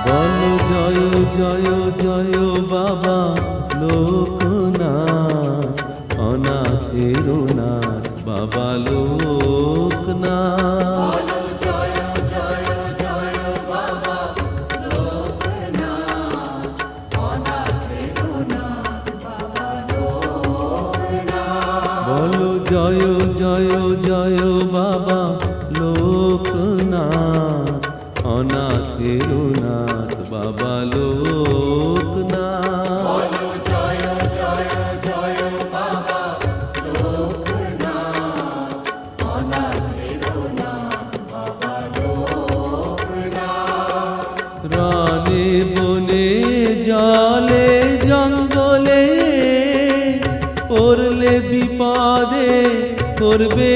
বলো জয় জয় জয় বাবা লোকনাথ, অনাথের নাথ বাবা লোকনাথ। বলো জয় জয় জয় বাবা লোকনাথ, অনাথের নাথ বাবা লোকনাথ। প্রাণে বনে জলে জঙ্গলে পড়লে বিপদে করবে